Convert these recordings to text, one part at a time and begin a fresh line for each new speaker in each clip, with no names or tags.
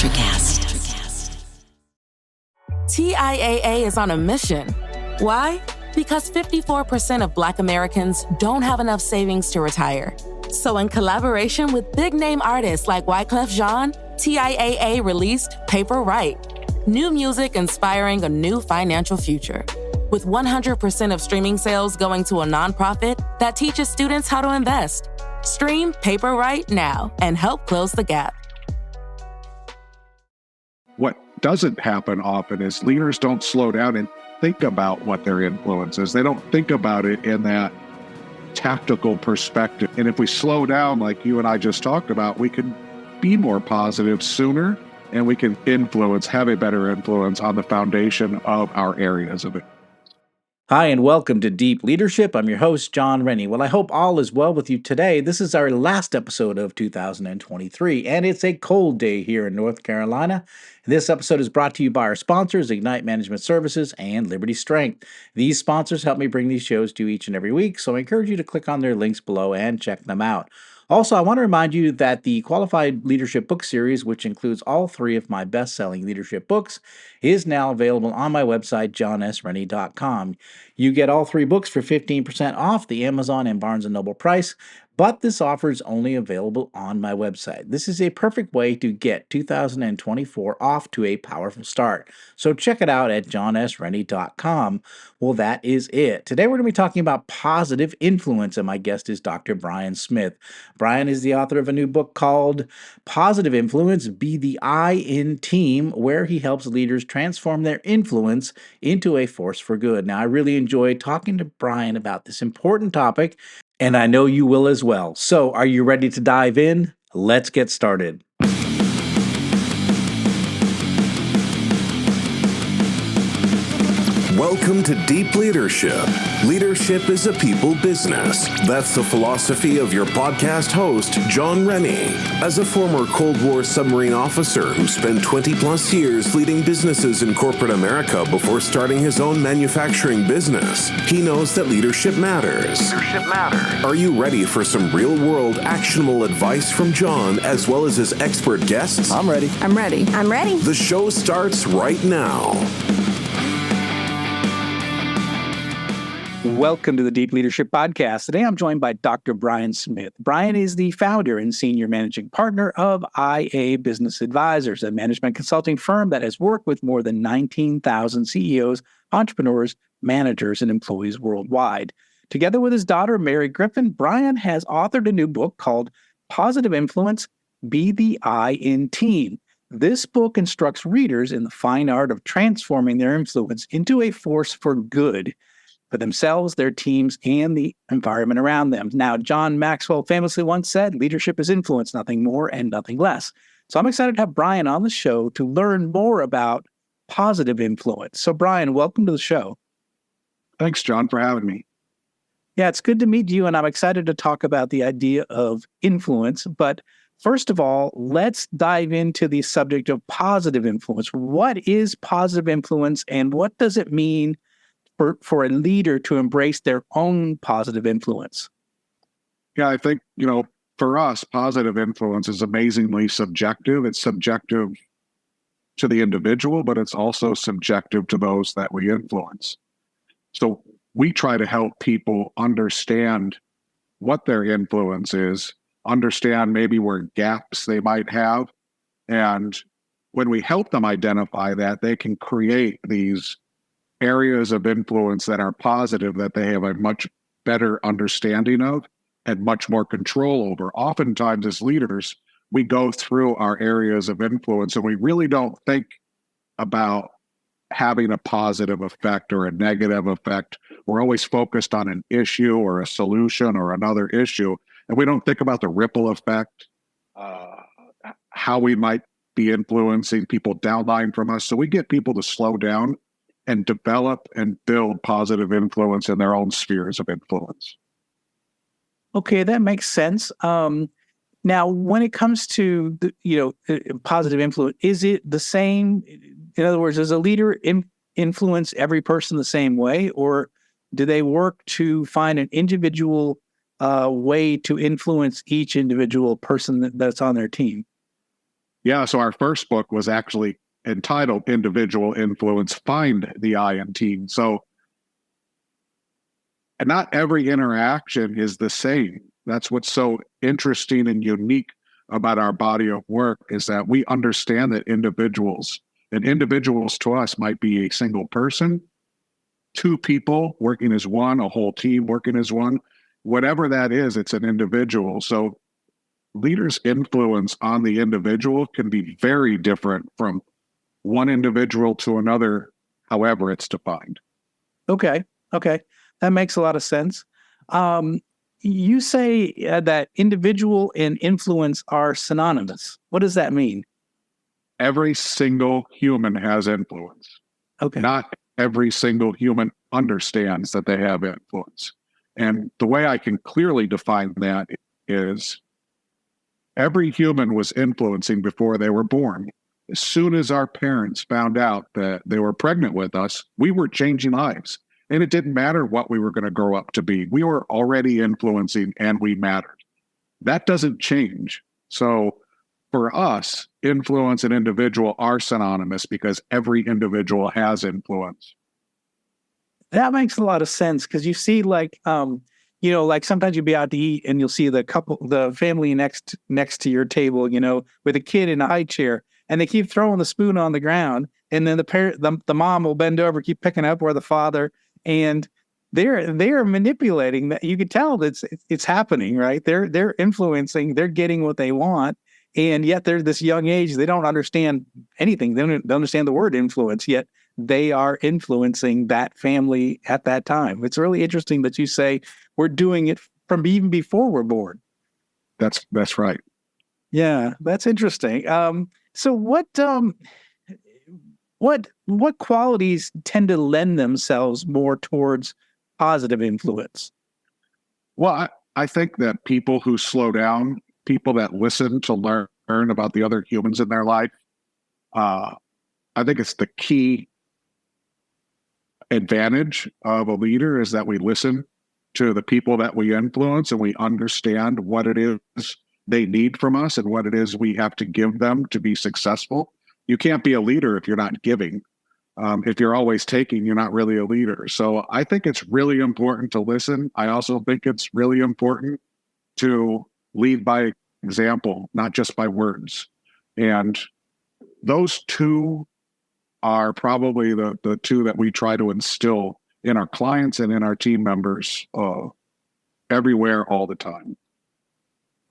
NutraCast.
TIAA is on a mission. Why? Because 54% of Black Americans don't have enough savings to retire. So in collaboration with big-name artists like Wyclef Jean, TIAA released Paper Right, new music inspiring a new financial future. With 100% of streaming sales going to a nonprofit that teaches students how to invest. Stream Paper Right now and help close the gap.
What doesn't happen often is leaders don't slow down and think about what their influence is. They don't think about it in that tactical perspective. And if we slow down, like you and I just talked about, we can be more positive sooner, and we can have a better influence on the foundation of our areas of it.
Hi, and welcome to Deep Leadership. I'm your host, John Rennie. Well, I hope all is well with you today. This is our last episode of 2023, and it's a cold day here in North Carolina. This episode is brought to you by our sponsors, Ignite Management Services and Liberty Strength. These sponsors help me bring these shows to you each and every week, so I encourage you to click on their links below and check them out. Also, I want to remind you that the Qualified Leadership Book Series, which includes all three of my best-selling leadership books, is now available on my website, johnsrennie.com. You get all three books for 15% off the Amazon and Barnes & Noble price, but this offer is only available on my website. This is a perfect way to get 2024 off to a powerful start. So check it out at johnsrennie.com. Well, that is it. Today we're going to be talking about positive influence, and my guest is Dr. Brian Smith. Brian is the author of a new book called Positive Influence, Be the I in Team, where he helps leaders transform their influence into a force for good. Now, I really enjoyed talking to Brian about this important topic, and I know you will as well. So, are you ready to dive in? Let's get started.
Welcome to Deep Leadership. Leadership is a people business. That's the philosophy of your podcast host, John Rennie. As a former Cold War submarine officer who spent 20 plus years leading businesses in corporate America before starting his own manufacturing business, he knows that leadership matters. Are you ready for some real-world actionable advice from John as well as his expert guests?
I'm ready.
The show starts right now.
Welcome to the Deep Leadership Podcast. Today I'm joined by Dr. Brian Smith. Brian is the founder and senior managing partner of IA Business Advisors, a management consulting firm that has worked with more than 19,000 CEOs, entrepreneurs, managers, and employees worldwide. Together with his daughter, Mary Griffin, Brian has authored a new book called Positive Influence, Be the I in Team. This book instructs readers in the fine art of transforming their influence into a force for good for themselves, their teams, and the environment around them. Now, John Maxwell famously once said, leadership is influence, nothing more and nothing less. So I'm excited to have Brian on the show to learn more about positive influence. So Brian, welcome to the show.
Thanks, John, for having me.
Yeah, it's good to meet you, and I'm excited to talk about the idea of influence. But first of all, let's dive into the subject of positive influence. What is positive influence, and what does it mean for a leader to embrace their own positive influence?
Yeah, I think, for us, positive influence is amazingly subjective. It's subjective to the individual, but it's also subjective to those that we influence. So we try to help people understand what their influence is, understand maybe where gaps they might have. And when we help them identify that, they can create these areas of influence that are positive, that they have a much better understanding of and much more control over. Oftentimes as leaders, we go through our areas of influence and we really don't think about having a positive effect or a negative effect. We're always focused on an issue or a solution or another issue, and we don't think about the ripple effect, how we might be influencing people downline from us. So we get people to slow down and develop and build positive influence in their own spheres of influence.
Okay, that makes sense. Now, when it comes to positive influence, is it the same? In other words, does a leader influence every person the same way, or do they work to find an individual way to influence each individual person that's on their team?
Yeah, so our first book was actually entitled Individual Influence, Find the I in Team. So, and not every interaction is the same. That's what's so interesting and unique about our body of work, is that we understand that individuals to us might be a single person, two people working as one, a whole team working as one. Whatever that is, it's an individual. So leaders' influence on the individual can be very different from one individual to another, however it's defined.
Okay. That makes a lot of sense. You say that individual and influence are synonymous. What does that mean?
Every single human has influence.
Okay.
Not every single human understands that they have influence. And the way I can clearly define that is every human was influencing before they were born. As soon as our parents found out that they were pregnant with us, we were changing lives. And it didn't matter what we were going to grow up to be. We were already influencing and we mattered. That doesn't change. So for us, influence and individual are synonymous because every individual has influence.
That makes a lot of sense, because you see, like, like sometimes you'll be out to eat and you'll see the family next to your table, with a kid in a high chair, and they keep throwing the spoon on the ground, and then the mom will bend over, keep picking up where the father, and they're manipulating that. You can tell that it's happening, right? They're influencing, they're getting what they want, and yet they're this young age, they don't understand anything. They don't understand the word influence, yet they are influencing that family at that time. It's really interesting that you say we're doing it from even before we're born.
That's right.
Yeah, that's interesting. So what qualities tend to lend themselves more towards positive influence?
Well, I think that people who slow down, people that listen to learn about the other humans in their life, I think it's the key advantage of a leader, is that we listen to the people that we influence and we understand what it is they need from us and what it is we have to give them to be successful. You can't be a leader if you're not giving. If you're always taking, you're not really a leader. So I think it's really important to listen. I also think it's really important to lead by example, not just by words. And those two are probably the two that we try to instill in our clients and in our team members everywhere, all the time.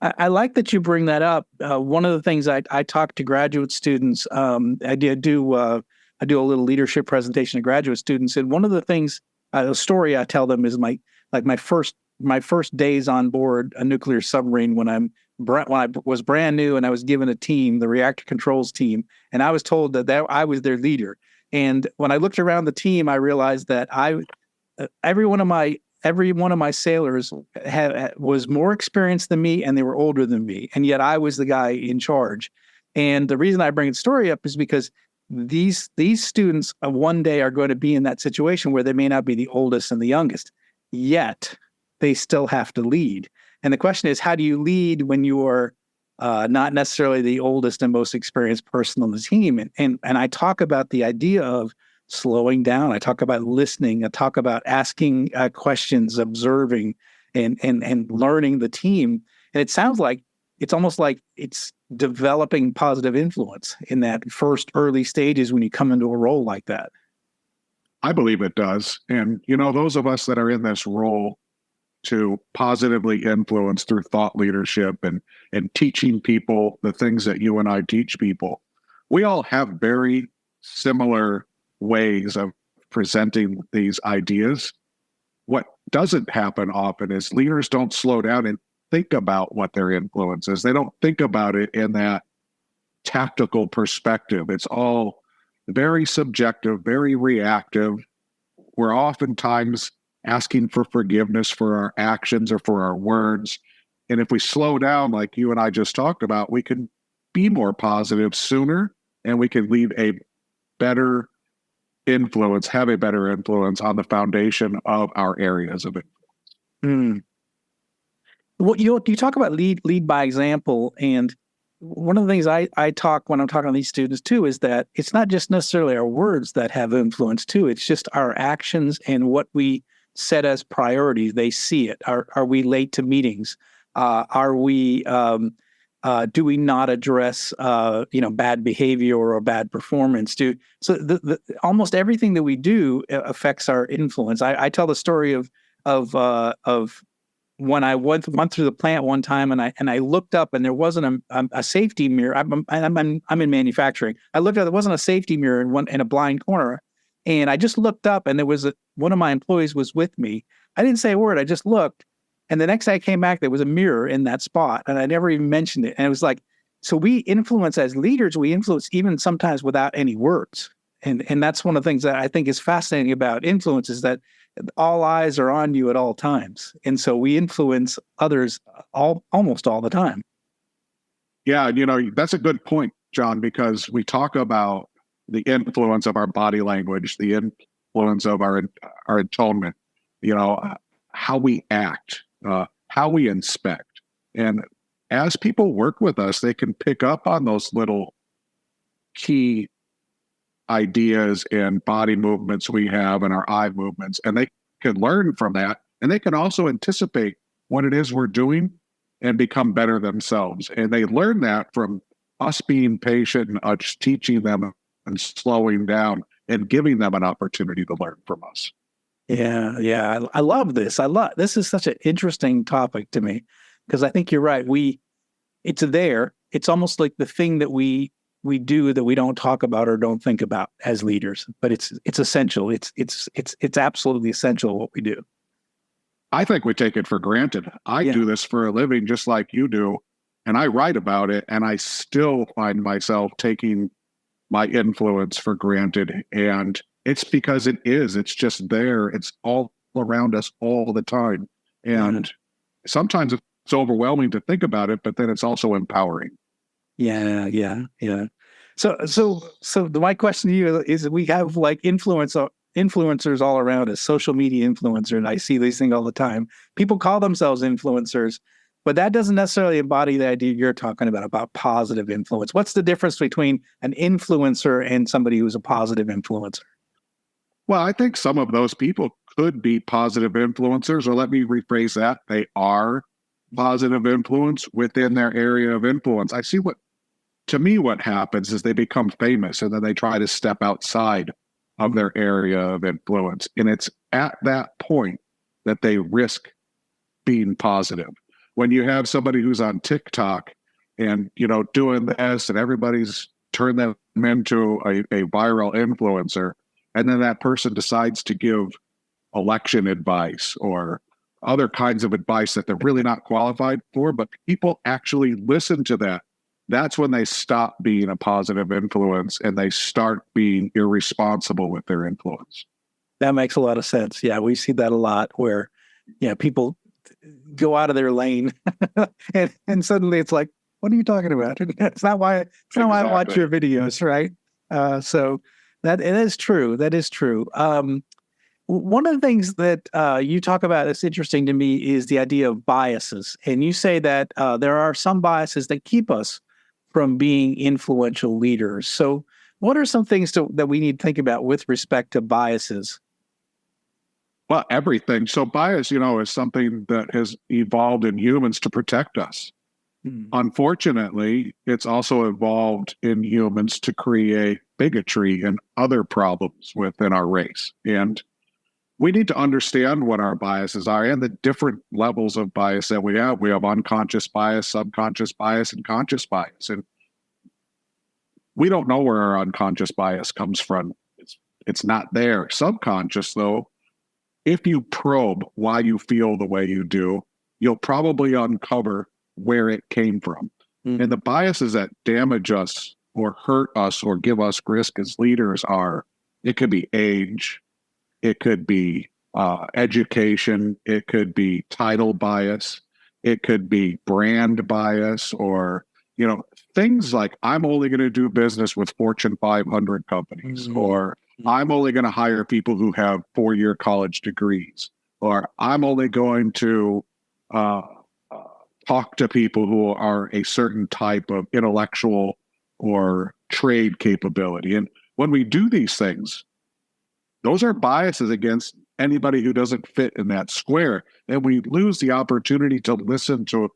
I like that you bring that up. One of the things I talk to graduate students, I do a little leadership presentation to graduate students, and one of the things, a story I tell them is my first days on board a nuclear submarine when I was brand new and I was given a team, the reactor controls team, and I was told that I was their leader. And when I looked around the team, I realized that every one of my sailors was more experienced than me, and they were older than me, and yet I was the guy in charge. And the reason I bring the story up is because these students one day are going to be in that situation where they may not be the oldest and the youngest, yet they still have to lead. And the question is, how do you lead when you are not necessarily the oldest and most experienced person on the team? And I talk about the idea of slowing down. I talk about listening. I talk about asking questions, observing, and learning the team. And it sounds like it's almost like it's developing positive influence in that first early stages when you come into a role like that.
I believe it does. And, those of us that are in this role to positively influence through thought leadership and teaching people the things that you and I teach people, we all have very similar ways of presenting these ideas. What doesn't happen often is leaders don't slow down and think about what their influence is. They don't think about it in that tactical perspective. It's all very subjective, very reactive. We're oftentimes asking for forgiveness for our actions or for our words. And if we slow down, like you and I just talked about, we can be more positive sooner, and we can leave a better influence, have a better influence on the foundation of our areas of influence.
Well, you talk about lead by example, and one of the things I talk when I'm talking to these students too is that it's not just necessarily our words that have influence too. It's just our actions and what we set as priorities. They see it. Are we late to meetings? Are we do we not address bad behavior or bad performance? Almost everything that we do affects our influence. I tell the story of when I went through the plant one time and I looked up and there wasn't a safety mirror. I'm in manufacturing. I looked up, there wasn't a safety mirror in a blind corner, and I just looked up and there was one of my employees was with me. I didn't say a word. I just looked, and the next day I came back, there was a mirror in that spot, and I never even mentioned it. And it was like, so we influence as leaders. We influence even sometimes without any words, and that's one of the things that I think is fascinating about influence is that all eyes are on you at all times. And so we influence others almost all the time.
Yeah. That's a good point, John, because we talk about the influence of our body language, the influence of our atonement, how we act, how we inspect. And as people work with us, they can pick up on those little key ideas and body movements we have and our eye movements, and they can learn from that, and they can also anticipate what it is we're doing and become better themselves. And they learn that from us being patient and us teaching them and slowing down and giving them an opportunity to learn from us.
Yeah. I love this. This is such an interesting topic to me because I think you're right. It's there. It's almost like the thing that we do that we don't talk about or don't think about as leaders, but it's essential. It's absolutely essential what we do.
I think we take it for granted. I do this for a living just like you do, and I write about it, and I still find myself taking my influence for granted. And it's because it's just there. It's all around us all the time. And sometimes it's overwhelming to think about it, but then it's also empowering.
Yeah. So my question to you is, we have like influencers all around us, social media influencer, and I see these things all the time. People call themselves influencers, but that doesn't necessarily embody the idea you're talking about positive influence. What's the difference between an influencer and somebody who's a positive influencer?
Well, I think some of those people could be positive influencers, or let me rephrase that. They are positive influence within their area of influence. To me, what happens is they become famous and then they try to step outside of their area of influence. And it's at that point that they risk being positive. When you have somebody who's on TikTok and, doing this and everybody's turned them into a viral influencer, and then that person decides to give election advice or other kinds of advice that they're really not qualified for, but people actually listen to that. That's when they stop being a positive influence and they start being irresponsible with their influence.
That makes a lot of sense. Yeah, we see that a lot where, people go out of their lane and suddenly it's like, what are you talking about? It's not why I watch your videos, right? So it is true. That is true. One of the things that you talk about that's interesting to me is the idea of biases. And you say that there are some biases that keep us from being influential leaders. So what are some things that we need to think about with respect to biases?
Well, everything. So bias, is something that has evolved in humans to protect us. Unfortunately, it's also evolved in humans to create bigotry and other problems within our race. And we need to understand what our biases are and the different levels of bias that we have. We have unconscious bias, subconscious bias, and conscious bias. And we don't know where our unconscious bias comes from. It's not there. Subconscious, though, if you probe why you feel the way you do, you'll probably uncover where it came from. And the biases that damage us or hurt us or give us risk as leaders it could be age, it could be education, it could be title bias, it could be brand bias, or things like I'm only going to do business with Fortune 500 companies, or I'm only going to hire people who have 4-year college degrees, or I'm only going to talk to people who are a certain type of intellectual or trade capability. And when we do these things, those are biases against anybody who doesn't fit in that square. And we lose the opportunity to listen to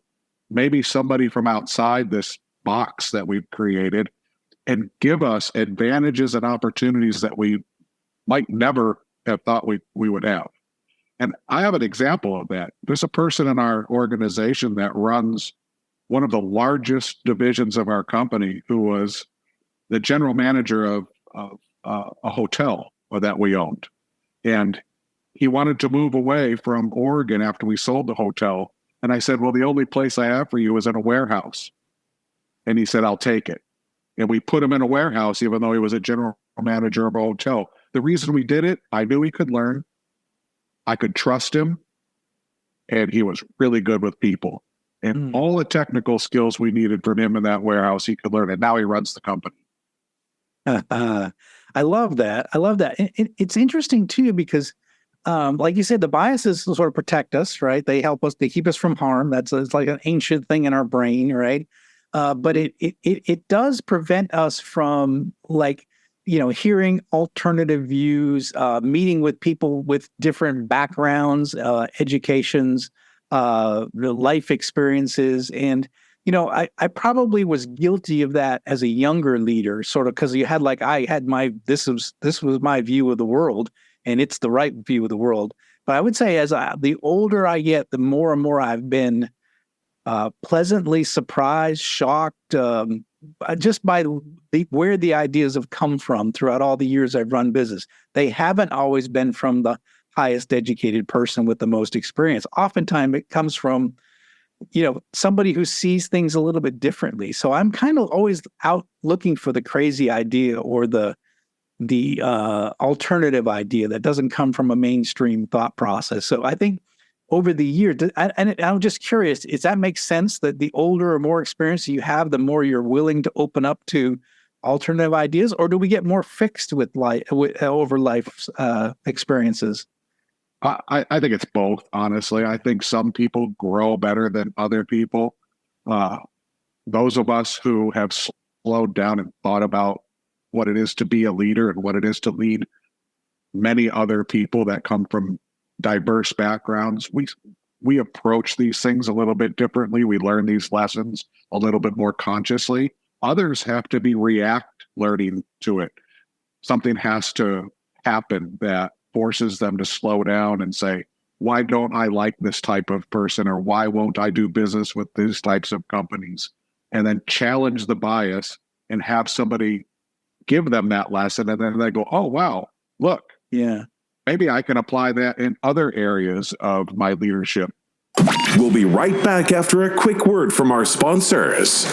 maybe somebody from outside this box that we've created and give us advantages and opportunities that we might never have thought we would have. And I have an example of that. There's a person in our organization that runs one of the largest divisions of our company who was the general manager of a hotel that we owned. And he wanted to move away from Oregon after we sold the hotel. And I said, well, the only place I have for you is in a warehouse. And he said, I'll take it. And we put him in a warehouse, even though he was a general manager of a hotel. The reason we did it, I knew he could learn. I could trust him. And he was really good with people. And all the technical skills we needed from him in that warehouse, he could learn. And now he runs the company.
I love that. I love that. It's interesting, too, because like you said, the biases sort of protect us, right? They help us, they keep us from harm. It's like an ancient thing in our brain, right? But it does prevent us from, like, hearing alternative views, meeting with people with different backgrounds, educations, life experiences. And, I probably was guilty of that as a younger leader, sort of, because this was my view of the world, and it's the right view of the world. But I would say the older I get, the more and more I've been pleasantly surprised, shocked, just by where the ideas have come from throughout all the years I've run business. They haven't always been from the highest educated person with the most experience. Oftentimes it comes from, somebody who sees things a little bit differently. So I'm kind of always out looking for the crazy idea or the alternative idea that doesn't come from a mainstream thought process. So I think over the years, and I'm just curious, does that make sense that the older or more experience you have, the more you're willing to open up to alternative ideas, or do we get more fixed with over life's experiences?
I think it's both, honestly. I think some people grow better than other people. Those of us who have slowed down and thought about what it is to be a leader and what it is to lead many other people that come from diverse backgrounds, we approach these things a little bit differently. We learn these lessons a little bit more consciously. Others have to be learning to it. Something has to happen that forces them to slow down and say, why don't I like this type of person, or why won't I do business with these types of companies? And then challenge the bias and have somebody give them that lesson. And then they go, oh, wow, look,
yeah,
maybe I can apply that in other areas of my leadership.
We'll be right back after a quick word from our sponsors.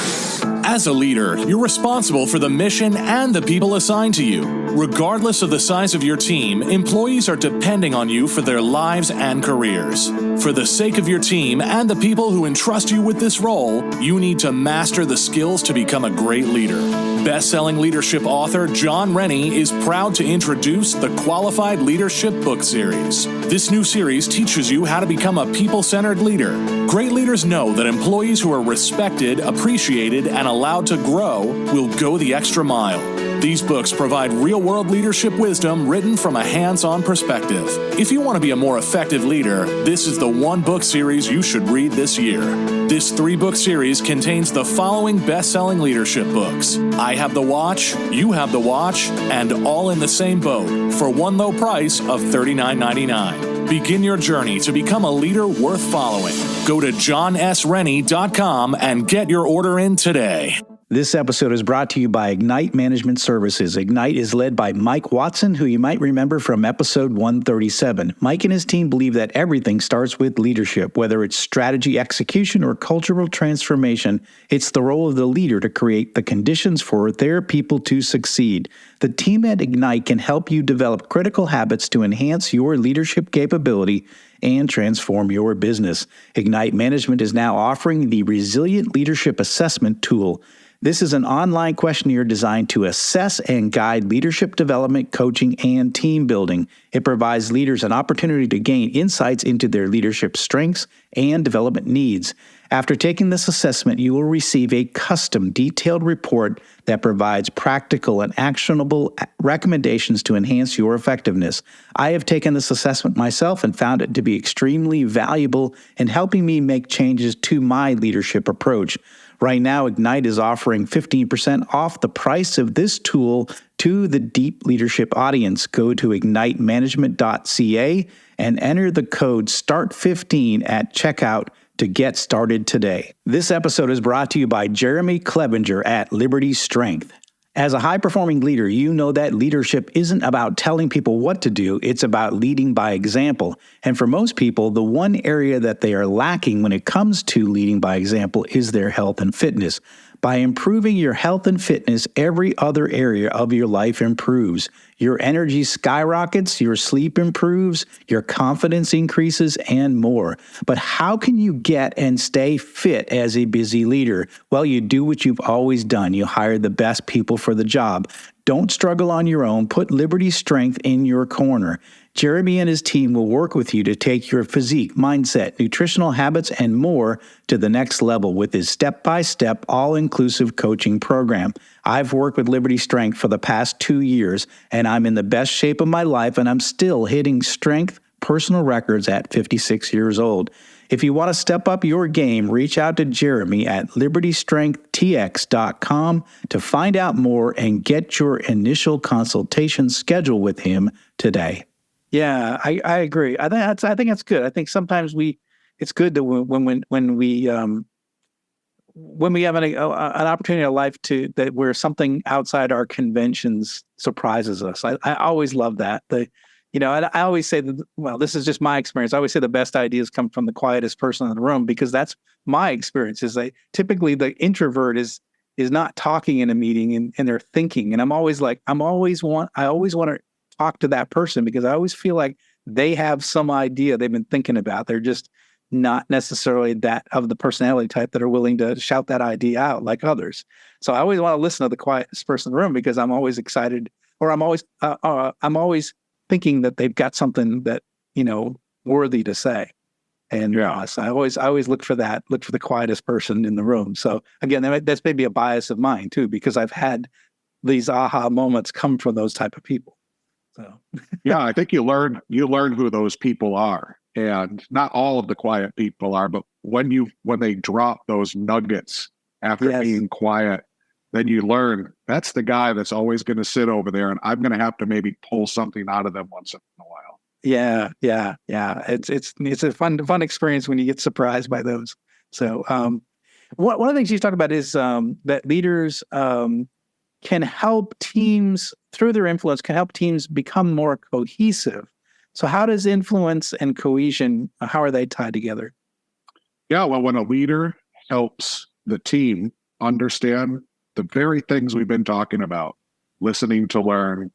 As a leader, you're responsible for the mission and the people assigned to you. Regardless of the size of your team, employees are depending on you for their lives and careers. For the sake of your team and the people who entrust you with this role, you need to master the skills to become a great leader. Best-selling leadership author John Rennie is proud to introduce the Qualified Leadership book series. This new series teaches you how to become a people-centered leader. Great leaders know that employees who are respected, appreciated, and allowed to grow will go the extra mile. These books provide real-world leadership wisdom written from a hands-on perspective. If you want to be a more effective leader, this is the one book series you should read this year. This 3-book series contains the following best-selling leadership books: I Have the Watch, You Have the Watch, and All in the Same Boat for one low price of $39.99. Begin your journey to become a leader worth following. Go to johnsrennie.com and get your order in today.
This episode is brought to you by Ignite Management Services. Ignite is led by Mike Watson, who you might remember from episode 137. Mike and his team believe that everything starts with leadership. Whether it's strategy execution or cultural transformation, it's the role of the leader to create the conditions for their people to succeed. The team at Ignite can help you develop critical habits to enhance your leadership capability and transform your business. Ignite Management is now offering the Resilient Leadership Assessment Tool. This is an online questionnaire designed to assess and guide leadership development, coaching, and team building. It provides leaders an opportunity to gain insights into their leadership strengths and development needs. After taking this assessment, you will receive a custom, detailed report that provides practical and actionable recommendations to enhance your effectiveness. I have taken this assessment myself and found it to be extremely valuable in helping me make changes to my leadership approach. Right now, Ignite is offering 15% off the price of this tool to the Deep Leadership audience. Go to ignitemanagement.ca and enter the code START15 at checkout to get started today. This episode is brought to you by Jeremy Clevenger at Liberty Strength. As a high-performing leader, you know that leadership isn't about telling people what to do, it's about leading by example. And for most people, the one area that they are lacking when it comes to leading by example is their health and fitness. By improving your health and fitness, every other area of your life improves. Your energy skyrockets, your sleep improves, your confidence increases, and more. But how can you get and stay fit as a busy leader? Well, you do what you've always done. You hire the best people for the job. Don't struggle on your own. Put Liberty Strength in your corner. Jeremy and his team will work with you to take your physique, mindset, nutritional habits, and more to the next level with his step-by-step, all-inclusive coaching program. I've worked with Liberty Strength for the past 2 years, and I'm in the best shape of my life, and I'm still hitting strength personal records at 56 years old. If you want to step up your game, reach out to Jeremy at libertystrengthtx.com to find out more and get your initial consultation scheduled with him today.
Yeah, I agree. I think that's good. I think sometimes it's good to when we have an opportunity in life where something outside our conventions surprises us. I always love that. I always say that, well, this is just my experience. I always say the best ideas come from the quietest person in the room, because that's my experience. Is that typically the introvert is not talking in a meeting and they're thinking. And I always want to talk to that person, because I always feel like they have some idea they've been thinking about. They're just not necessarily that of the personality type that are willing to shout that idea out like others. So I always want to listen to the quietest person in the room, because I'm always excited, or I'm always thinking that they've got something that, worthy to say. And so I always look for the quietest person in the room. So again, that's maybe a bias of mine too, because I've had these aha moments come from those type of people. So
yeah, I think you learn who those people are, and not all of the quiet people are, but when they drop those nuggets after being quiet, then you learn that's the guy that's always going to sit over there, and I'm going to have to maybe pull something out of them once in a while.
Yeah. It's a fun experience when you get surprised by those. So one of the things you talk about is that leaders can help teams, through their influence, can help teams become more cohesive. So how does influence and cohesion, how are they tied together?
Yeah, well, when a leader helps the team understand the very things we've been talking about, listening to learn,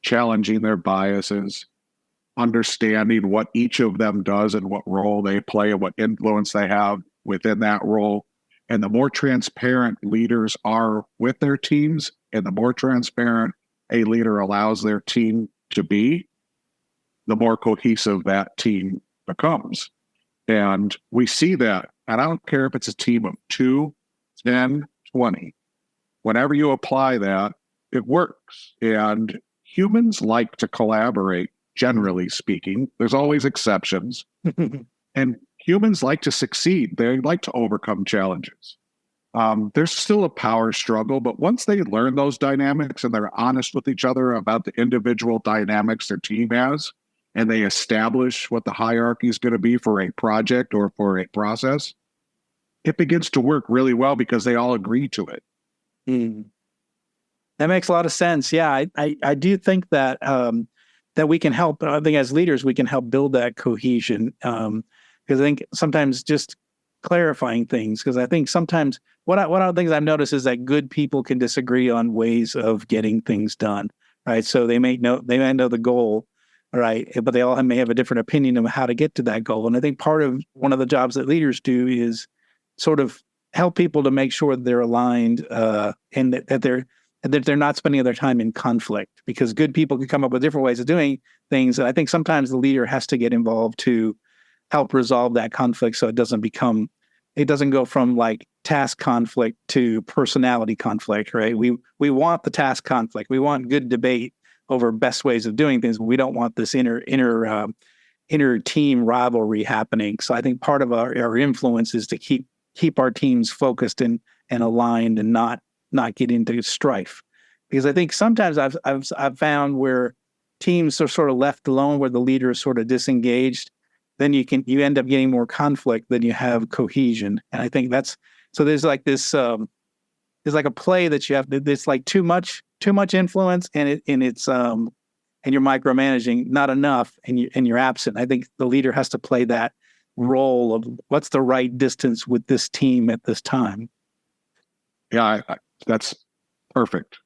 challenging their biases, understanding what each of them does and what role they play and what influence they have within that role. And the more transparent leaders are with their teams, and the more transparent a leader allows their team to be, the more cohesive that team becomes. And we see that, and I don't care if it's a team of 2, 10, 20. Whenever you apply that, it works. And humans like to collaborate, generally speaking. There's always exceptions. And humans like to succeed. They like to overcome challenges. There's still a power struggle, but once they learn those dynamics and they're honest with each other about the individual dynamics their team has, and they establish what the hierarchy is going to be for a project or for a process, it begins to work really well because they all agree to it.
That makes a lot of sense. Yeah, I do think that that we can help. I think as leaders, we can help build that cohesion. Because I think sometimes just clarifying things, because I think sometimes one of the things I've noticed is that good people can disagree on ways of getting things done, right? So they may know the goal, right? But they all may have a different opinion of how to get to that goal. And I think one of the jobs that leaders do is sort of help people to make sure that they're aligned and that they're not spending their time in conflict, because good people can come up with different ways of doing things. And I think sometimes the leader has to get involved to help resolve that conflict, so it doesn't go from like task conflict to personality conflict, right? We want the task conflict. We want good debate over best ways of doing things, but we don't want this inner team rivalry happening. So I think part of our influence is to keep our teams focused and aligned and not get into strife. Because I think sometimes I've found where teams are sort of left alone, where the leader is sort of disengaged, then you end up getting more conflict than you have cohesion. And I think there's like this there's like a play that you have. It's like too much influence, and you're micromanaging, not enough, and you're absent. I think the leader has to play that role of what's the right distance with this team at this time.
Yeah, that's perfect.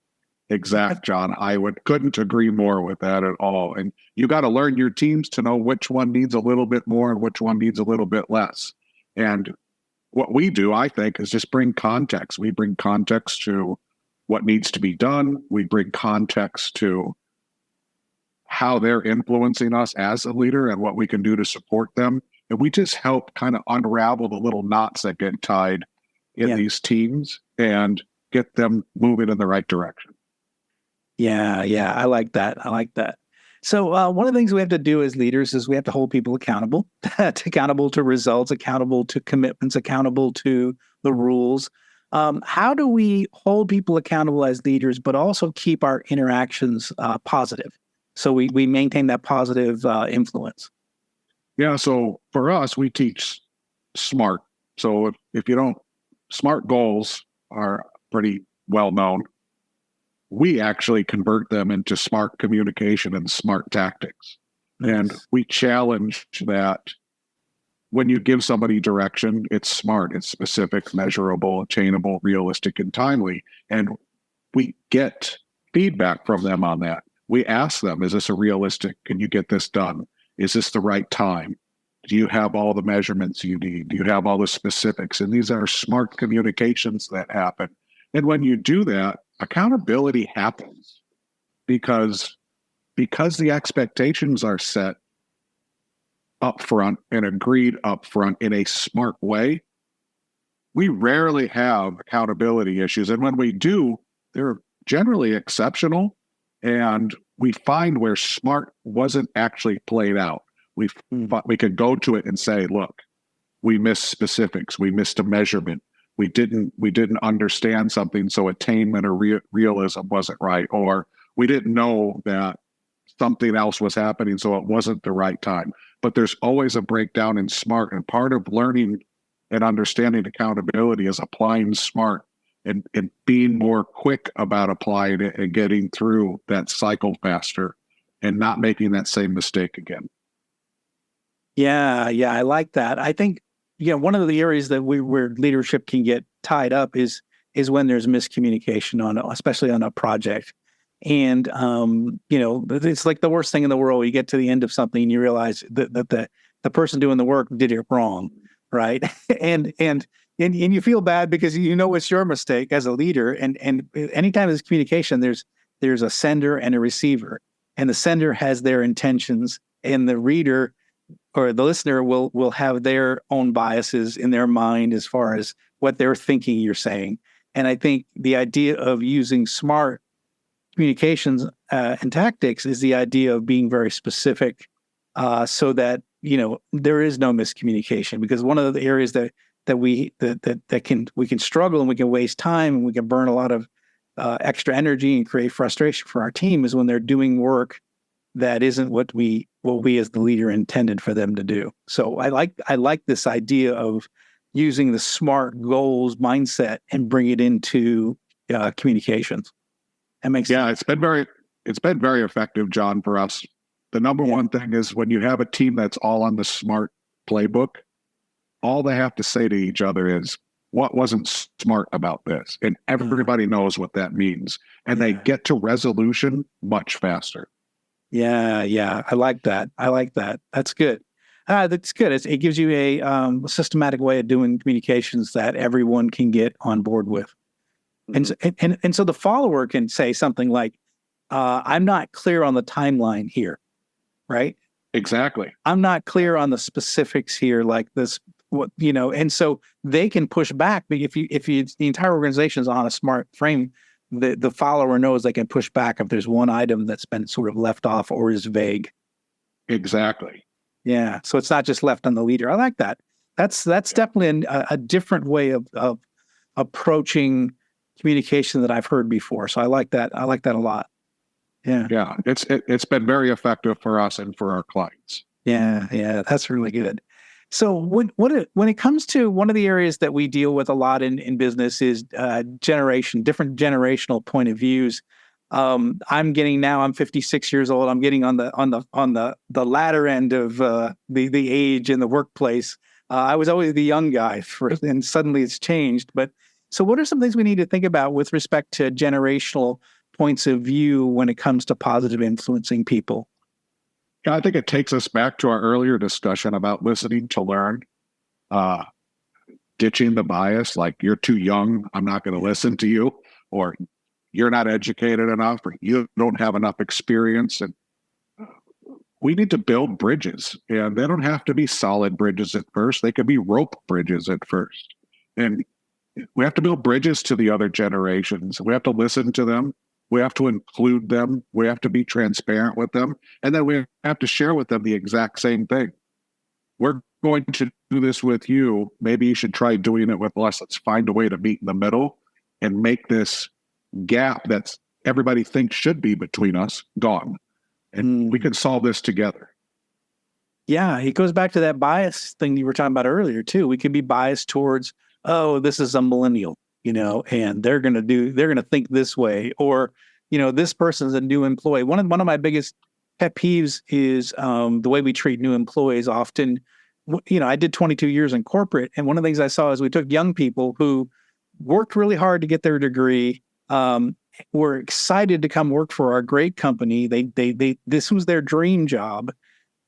Exact, John. I couldn't agree more with that at all. And you got to learn your teams to know which one needs a little bit more and which one needs a little bit less. And what we do, I think, is just bring context. We bring context to what needs to be done. We bring context to how they're influencing us as a leader and what we can do to support them. And we just help kind of unravel the little knots that get tied in these teams and get them moving in the right direction.
Yeah, I like that. So one of the things we have to do as leaders is we have to hold people accountable, accountable to results, accountable to commitments, accountable to the rules. How do we hold people accountable as leaders, but also keep our interactions positive, so we maintain that positive influence?
Yeah, so for us, we teach SMART. So if you don't, SMART goals are pretty well known. We actually convert them into smart communication and smart tactics. Nice. And we challenge that when you give somebody direction, it's smart, it's specific, measurable, attainable, realistic, and timely. And we get feedback from them on that. We ask them, is this a realistic? Can you get this done? Is this the right time? Do you have all the measurements you need? Do you have all the specifics? And these are smart communications that happen. And when you do that, accountability happens because the expectations are set up front and agreed up front in a smart way. We rarely have accountability issues. And when we do, they're generally exceptional. And we find where smart wasn't actually played out. We could go to it and say, look, we missed specifics. We missed a measurement. We didn't understand something, so attainment or realism wasn't right, or we didn't know that something else was happening, so it wasn't the right time. But there's always a breakdown in SMART, and part of learning and understanding accountability is applying SMART and being more quick about applying it and getting through that cycle faster and not making that same mistake again.
Yeah, I like that. I think one of the areas that where leadership can get tied up is when there's miscommunication especially on a project. And it's like the worst thing in the world. You get to the end of something and you realize that the person doing the work did it wrong, right? and you feel bad because it's your mistake as a leader. And anytime there's communication, there's a sender and a receiver, and the sender has their intentions, and the reader or the listener will have their own biases in their mind as far as what they're thinking you're saying. And I think the idea of using smart communications and tactics is the idea of being very specific, so that there is no miscommunication. Because one of the areas that we can struggle and we can waste time and we can burn a lot of extra energy and create frustration for our team is when they're doing work that isn't what we as the leader intended for them to do. So I like this idea of using the SMART goals mindset and bring it into communications. That makes sense.
It's been very effective, John, for us. The number one thing is when you have a team that's all on the SMART playbook, all they have to say to each other is, what wasn't smart about this? And everybody knows what that means. And they get to resolution much faster.
Yeah. I like that. That's good.
That's good. It gives you a systematic way of doing communications that everyone can get on board with. And so the follower can say something like, I'm not clear on the timeline here, right?
Exactly.
I'm not clear on the specifics here, like this, and so they can push back. But if the entire organization is on a smart frame, the follower knows they can push back if there's one item that's been sort of left off or is vague.
Exactly.
Yeah. So it's not just left on the leader. I like that. That's definitely a different way of approaching communication that I've heard before. So I like that. I like that a lot. Yeah.
Yeah. It's been very effective for us and for our clients.
Yeah. Yeah. That's really good. So when it comes to one of the areas that we deal with a lot in business is different generational point of views. I'm 56 years old. I'm getting on the latter end of the age in the workplace. I was always the young guy and suddenly it's changed. But so what are some things we need to think about with respect to generational points of view when it comes to positive influencing people?
Yeah, I think it takes us back to our earlier discussion about listening to learn, ditching the bias, like you're too young, I'm not going to listen to you, or you're not educated enough, or you don't have enough experience. And we need to build bridges, and they don't have to be solid bridges at first. They could be rope bridges at first. And we have to build bridges to the other generations. We have to listen to them. We have to include them. We have to be transparent with them. And then we have to share with them the exact same thing. We're going to do this with you. Maybe you should try doing it with us. Let's find a way to meet in the middle and make this gap that everybody thinks should be between us gone. And we can solve this together.
Yeah, it goes back to that bias thing you were talking about earlier, too. We could be biased towards, oh, this is a millennial, and they're going to think this way, or, this person's a new employee. One of my biggest pet peeves is the way we treat new employees often. I did 22 years in corporate, and one of the things I saw is we took young people who worked really hard to get their degree, were excited to come work for our great company. This was their dream job.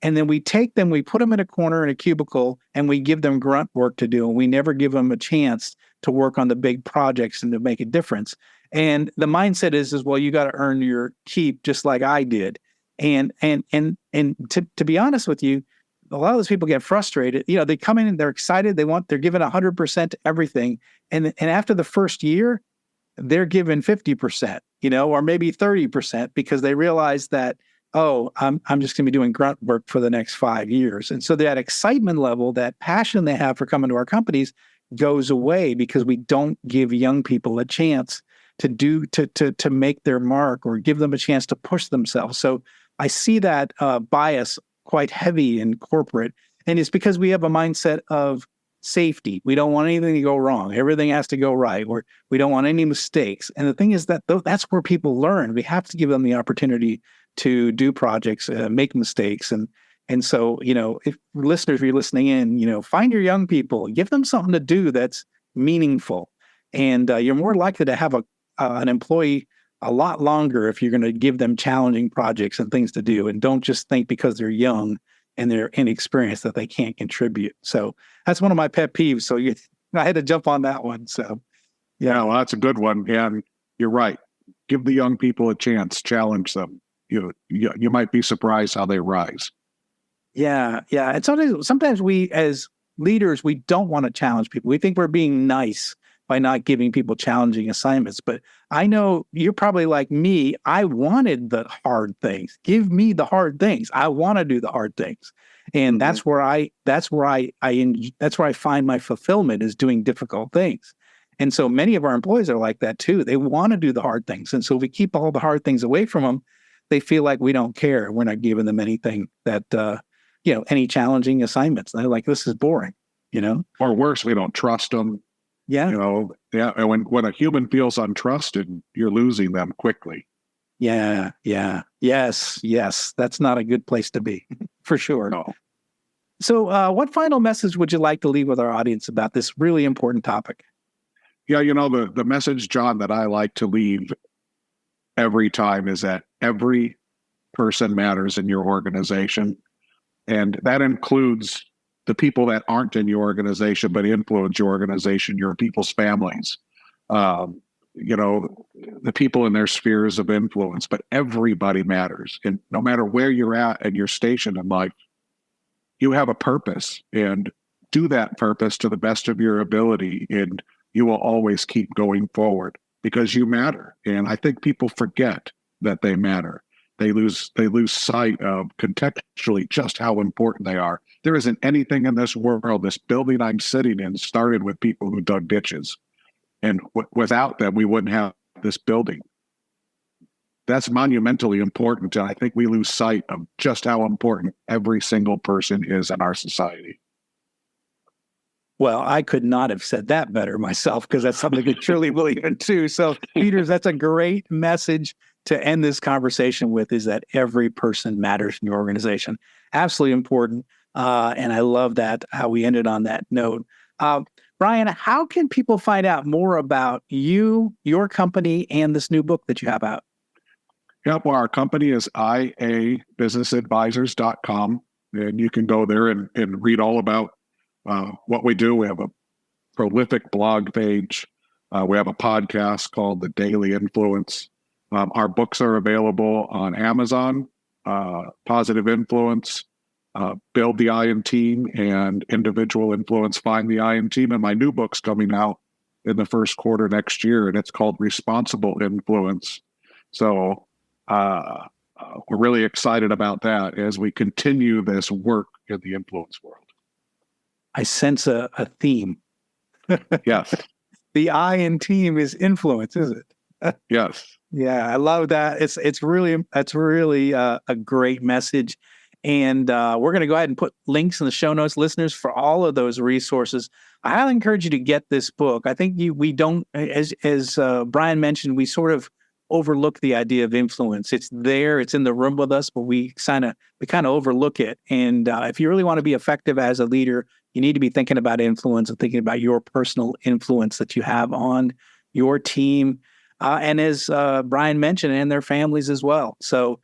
And then we take them, we put them in a corner in a cubicle, and we give them grunt work to do. And we never give them a chance to work on the big projects and to make a difference. And the mindset is well, you got to earn your keep just like I did. And to be honest with you, a lot of those people get frustrated. They come in and they're excited. They're given 100% to everything. And after the first year, they're given 50%, or maybe 30% because they realize that, oh, I'm just going to be doing grunt work for the next 5 years. And so that excitement level, that passion they have for coming to our companies goes away because we don't give young people a chance to make their mark or give them a chance to push themselves. So I see that bias quite heavy in corporate. And it's because we have a mindset of safety. We don't want anything to go wrong. Everything has to go right. We don't want any mistakes. And the thing is that that's where people learn. We have to give them the opportunity to do projects, make mistakes. And so, if listeners, if you're listening in, find your young people, give them something to do that's meaningful. And you're more likely to have an employee a lot longer if you're going to give them challenging projects and things to do. And don't just think because they're young and they're inexperienced that they can't contribute. So that's one of my pet peeves. So I had to jump on that one. So,
yeah, well, that's a good one. And you're right. Give the young people a chance, challenge them. You might be surprised how they rise.
Yeah. Yeah. And sometimes we as leaders, we don't want to challenge people. We think we're being nice by not giving people challenging assignments. But I know you're probably like me. I wanted the hard things. Give me the hard things. I want to do the hard things. And that's where I find my fulfillment is doing difficult things. And so many of our employees are like that too. They want to do the hard things. And so if we keep all the hard things away from them, they feel like we don't care. We're not giving them anything that, any challenging assignments. They're like, this is boring,
Or worse, we don't trust them.
Yeah.
And when a human feels untrusted, you're losing them quickly.
Yeah. Yeah. Yes. That's not a good place to be, for sure.
No.
So what final message would you like to leave with our audience about this really important topic?
Yeah, the message, John, that I like to leave every time is that every person matters in your organization. And that includes the people that aren't in your organization, but influence your organization, your people's families, the people in their spheres of influence. But everybody matters. And no matter where you're at and your station in life, you have a purpose, and do that purpose to the best of your ability. And you will always keep going forward because you matter. And I think people forget that they matter. They lose sight of contextually just how important they are. There isn't anything in this world, this building I'm sitting in started with people who dug ditches. And without them, we wouldn't have this building. That's monumentally important. And I think we lose sight of just how important every single person is in our society.
Well, I could not have said that better myself, because that's something that truly believe in too. So, Peters, that's a great message to end this conversation with, is that every person matters in your organization. Absolutely important. And I love that, how we ended on that note. Brian, how can people find out more about you, your company, and this new book that you have out?
Yeah, well, our company is iabusinessadvisors.com, and you can go there and read all about what we do. We have a prolific blog page. We have a podcast called The Daily Influence. Our books are available on Amazon, Positive Influence, Build the I Team, and Individual Influence, Find the I Team. And my new book's coming out in the first quarter next year, and it's called Responsible Influence. So we're really excited about that as we continue this work in the influence world.
I sense a theme.
Yes.
The I in team is influence, is it?
Yes.
Yeah, I love that. It's really a great message. And we're going to go ahead and put links in the show notes, listeners, for all of those resources. I highly encourage you to get this book. I think we don't, as Brian mentioned, we sort of overlook the idea of influence. It's there, it's in the room with us, but we kind of overlook it. And if you really want to be effective as a leader, you need to be thinking about influence and thinking about your personal influence that you have on your team. And as Brian mentioned, and their families as well. So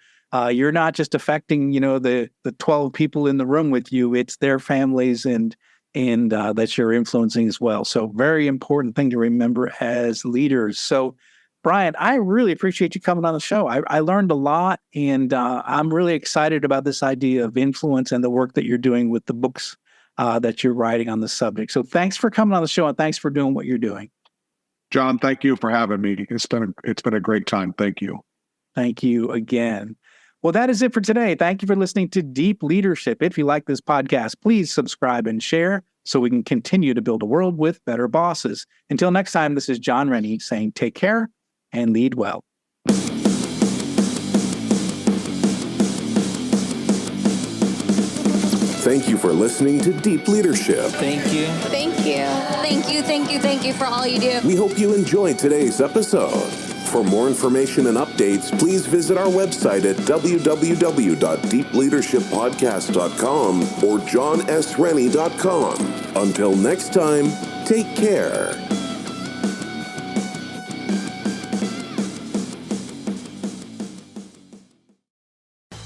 you're not just affecting, the 12 people in the room with you, it's their families and that you're influencing as well. So very important thing to remember as leaders. So Brian, I really appreciate you coming on the show. I learned a lot, and I'm really excited about this idea of influence and the work that you're doing with the books that you're writing on the subject. So thanks for coming on the show, and thanks for doing what you're doing.
John, thank you for having me. It's been a great time. Thank you.
Thank you again. Well, that is it for today. Thank you for listening to Deep Leadership. If you like this podcast, please subscribe and share so we can continue to build a world with better bosses. Until next time, this is John Rennie saying take care and lead well.
Thank you for listening to Deep Leadership.
Thank you.
Thank you. Thank you, thank you, thank you for all you do.
We hope you enjoyed today's episode. For more information and updates, please visit our website at www.deepleadershippodcast.com or johnsrennie.com. Until next time, take care.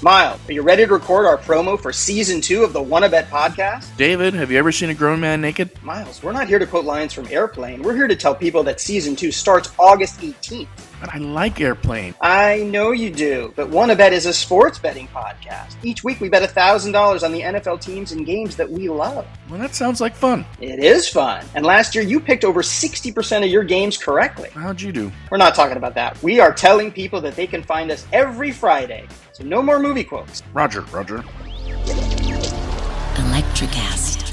Miles, are you ready to record our promo for Season 2 of the Wanna-Bet podcast?
David, have you ever seen a grown man naked?
Miles, we're not here to quote lines from Airplane. We're here to tell people that Season 2 starts August 18th.
But I like Airplane.
I know you do, but Wanna-Bet is a sports betting podcast. Each week we bet $1,000 on the NFL teams and games that we love.
Well, that sounds like fun.
It is fun. And last year you picked over 60% of your games correctly.
How'd you do?
We're not talking about that. We are telling people that they can find us every Friday. So no more movie quotes.
Roger.
Electricast.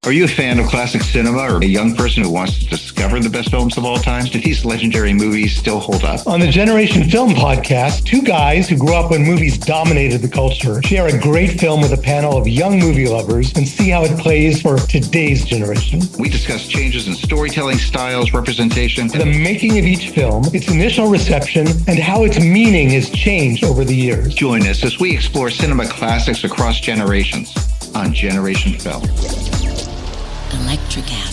Are you a fan of classic cinema or a young person who wants to discover the best films of all time? Do these legendary movies still hold up?
On the Generation Film podcast, two guys who grew up when movies dominated the culture share a great film with a panel of young movie lovers and see how it plays for today's generation.
We discuss changes in storytelling styles, representation,
the making of each film, its initial reception, and how its meaning has changed over the years.
Join us as we explore cinema classics across generations on Generation Film.
Electricast.